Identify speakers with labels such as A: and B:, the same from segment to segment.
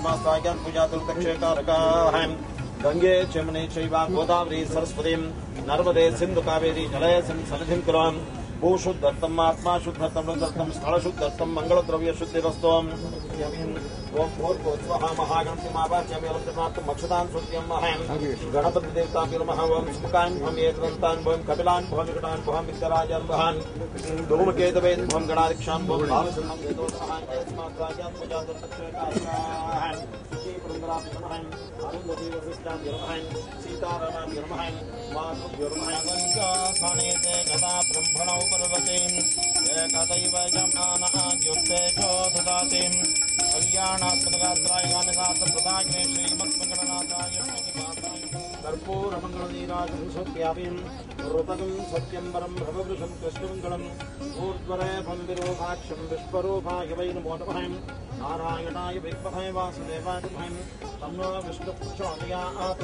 A: तस्मास्ताज्ञान पूजातुल कक्षकारकाः गंगे चमने चैव गोदावरी सरस्वती नर्मदे सिंधु कावेरी जलय सन्निधिं कुर्वन् भूशुद्धर्थम् आत्मा शुद्धर्थम् रुद्धर्थम् स्थल शुद्धर्थम् मंगलद्रव्य शुद्धिरस्तु ओम भूर्भुवः महागणपतिमावाच्यामि अलंकृतार्थम् अक्षतान् स्वस्त्यं महम् गणपति देवताभ्यो नमः ओम सुमुखान् भवम् एकदन्तान् भवम् कपिलान् भवम् विकटान् भवम् विद्याराजान् भवम् धूमकेतवेन् भवम् गणाध्यक्षान् भवम् भावसन्नं वेदोत्तमः तस्मात् पूजातुर्दक्षकाः सीतारामाभ्योर्महन् मातृभ्योर्महन्ते गदा ब्रह्मणौ पर्वतीम् एकदैव जमानः द्युक्तेजो ददाति कल्याणात्मगात्राय गानगात्रप्रदायिने श्रीमत्मङ्गलनाथाय कर्पूरमङ्गलनीराजं सत्यापिं ऋतगं सत्यं वरं भववृषं कृष्णमङ्गलम् ऊर्ध्वरेफं विरूपाक्षं विश्वरूपाय वै नमो नमः नारायणाय विद्महे वासुदेवाय धीमहि तन्नो विष्णुप्रचोदयात्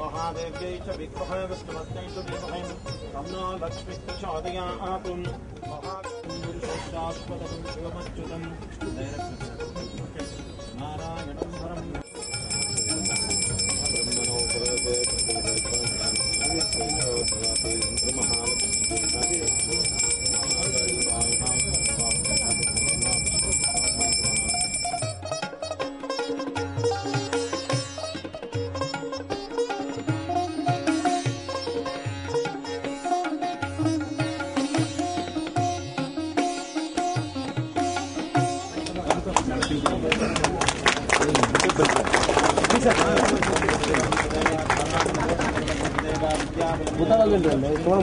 A: महादेव्यै च विद्महे विष्णुपत्न्यै च धीमहि तन्नो लक्ष्मी प्रचोदयात् महापुरुषशाश्वतं शिवमच्युतं नारायणं परं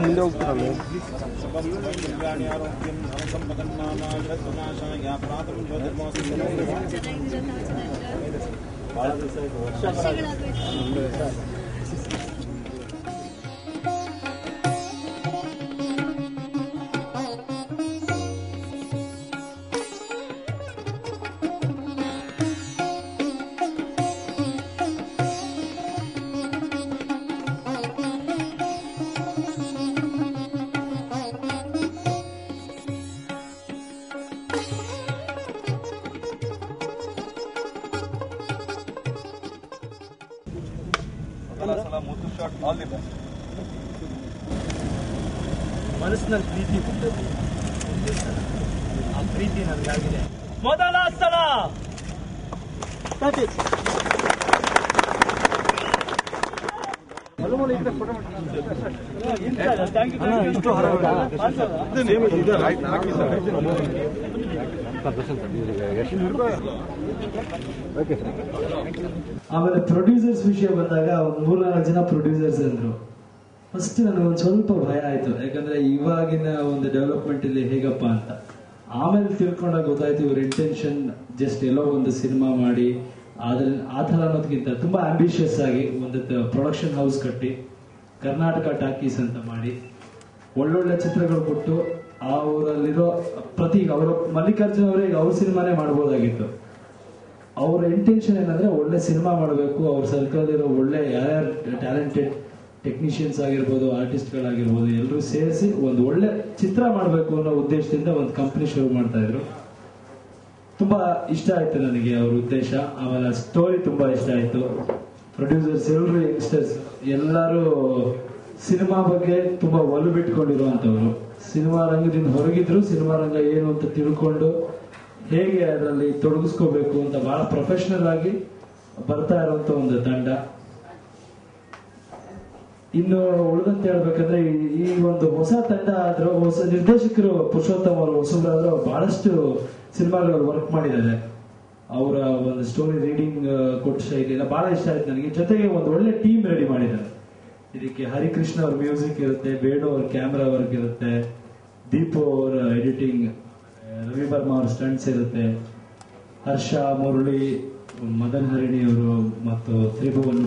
B: ಮುಂದೆ ಹೋಗ್ತಾರಲ್ಲ
C: ಮನಸ್ಸಿನಲ್ಲಿ ಪ್ರೀತಿ ಬಂದದ್ದು ಆ ಪ್ರೀತಿ ನನಗಾಗಿದೆ. ಮೊದಲ ಸಲ
D: ಆಮೇಲೆ ಪ್ರೊಡ್ಯೂಸರ್ಸ್ ವಿಷಯ ಬಂದಾಗ ಒಂದು 3-4 ಜನ ಪ್ರೊಡ್ಯೂಸರ್ಸ್ ಅಂದ್ರು. ಫಸ್ಟ್ ನನಗೊಂದು ಸ್ವಲ್ಪ ಭಯ ಆಯ್ತು, ಯಾಕಂದ್ರೆ ಇವಾಗಿನ ಒಂದು ಡೆವಲಪ್ಮೆಂಟ್ ಇಲ್ಲಿ ಹೇಗಪ್ಪ ಅಂತ. ಆಮೇಲೆ ತಿಳ್ಕೊಂಡಾಗ ಗೊತ್ತಾಯ್ತು ಇವ್ರ ಇಂಟೆನ್ಷನ್ ಜಸ್ಟ್ ಎಲ್ಲೋ ಒಂದು ಸಿನಿಮಾ ಮಾಡಿ ಆ ಥರ ಅನ್ನೋದಕ್ಕಿಂತ ತುಂಬಾ ಆಂಬಿಷಿಯಸ್ ಆಗಿ ಒಂದು ಪ್ರೊಡಕ್ಷನ್ ಹೌಸ್ ಕಟ್ಟಿ ಕರ್ನಾಟಕ ಟಾಕೀಸ್ ಅಂತ ಮಾಡಿ ಒಳ್ಳೊಳ್ಳೆ ಚಿತ್ರಗಳು ಕೊಟ್ಟು ಅವರಲ್ಲಿರೋ ಪ್ರತಿ ಅವರು ಮಲ್ಲಿಕಾರ್ಜುನ್ ಅವರಿಗೆ ಅವ್ರ ಸಿನಿಮಾನೇ ಮಾಡ್ಬೋದಾಗಿತ್ತು. ಅವರ ಇಂಟೆನ್ಷನ್ ಏನಂದ್ರೆ ಒಳ್ಳೆ ಸಿನಿಮಾ ಮಾಡಬೇಕು, ಅವ್ರ ಸರ್ಕಲ್ ಇರೋ ಒಳ್ಳೆ ಯಾರ್ಯಾರು ಟ್ಯಾಲೆಂಟೆಡ್ ಟೆಕ್ನಿಷಿಯನ್ಸ್ ಆಗಿರ್ಬೋದು, ಆರ್ಟಿಸ್ಟ್ಗಳಾಗಿರ್ಬೋದು, ಎಲ್ಲರೂ ಸೇರಿಸಿ ಒಂದು ಒಳ್ಳೆ ಚಿತ್ರ ಮಾಡಬೇಕು ಅನ್ನೋ ಉದ್ದೇಶದಿಂದ ಒಂದು ಕಂಪನಿ ಶುರು ಮಾಡ್ತಾ ಇದ್ರು. ತುಂಬಾ ಇಷ್ಟ ಆಯ್ತು ನನಗೆ ಅವ್ರ ಉದ್ದೇಶ. ಆಮೇಲೆ ಸ್ಟೋರಿ ತುಂಬಾ ಇಷ್ಟ ಆಯ್ತು. ಪ್ರೊಡ್ಯೂಸರ್ಸ್ ಎಲ್ಲರೂ ಯಂಗ್ಸ್ಟರ್ಸ್ ಎಲ್ಲರೂ ಸಿನಿಮಾ ಬಗ್ಗೆ ತುಂಬಾ ಒಲು ಬಿಟ್ಕೊಂಡಿರುವಂತವ್ರು. ಸಿನಿಮಾ ರಂಗದಿಂದ ಹೊರಗಿದ್ರು ಸಿನಿಮಾ ರಂಗ ಏನು ಅಂತ ತಿಳ್ಕೊಂಡು ಹೇಗೆ ಅದರಲ್ಲಿ ತೊಡಗಿಸ್ಕೋಬೇಕು ಅಂತ ಬಹಳ ಪ್ರೊಫೆಷನಲ್ ಆಗಿ ಬರ್ತಾ ಇರುವಂತ ಒಂದು ತಂಡ. ಇನ್ನು ಉಳಿದಂತೆ ಹೇಳ್ಬೇಕಂದ್ರೆ ಈ ಒಂದು ಹೊಸ ತಂಡ ಆದ್ರೂ ಹೊಸ ನಿರ್ದೇಶಕರು ಪುರುಷೋತ್ತಮ್ ಅವರು ಹೊಸಬ್ರಾದ್ರು ಬಹಳಷ್ಟು ಸಿನಿಮಾಗಳಲ್ಲಿ ವರ್ಕ್ ಮಾಡಿದ್ದಾರೆ. ಅವರ ಒಂದು ಸ್ಟೋರಿ ರೀಡಿಂಗ್ ಕೊಟ್ಟ ಶೈಲಿ ಎಲ್ಲ ಬಹಳ ಇಷ್ಟ ಆಯ್ತು ನನಗೆ. ಜೊತೆಗೆ ಒಂದು ಒಳ್ಳೆ ಟೀಮ್ ರೆಡಿ ಮಾಡಿದ್ದಾರೆ. ಇದಕ್ಕೆ ಹರಿಕೃಷ್ಣ ಅವ್ರ ಮ್ಯೂಸಿಕ್ ಇರುತ್ತೆ, ಬೇಣು ಅವ್ರ ಕ್ಯಾಮ್ರಾ ವರ್ಕ್ ಇರುತ್ತೆ, ದೀಪು ಅವರ ಎಡಿಟಿಂಗ್, ರವಿ ವರ್ಮಾ ಅವ್ರ ಸ್ಟಂಟ್ಸ್ ಇರುತ್ತೆ, ಹರ್ಷ, ಮುರಳಿ, ಮದನ್ ಹರಿಣಿ ಅವರು ಮತ್ತು ತ್ರಿಭುವನ್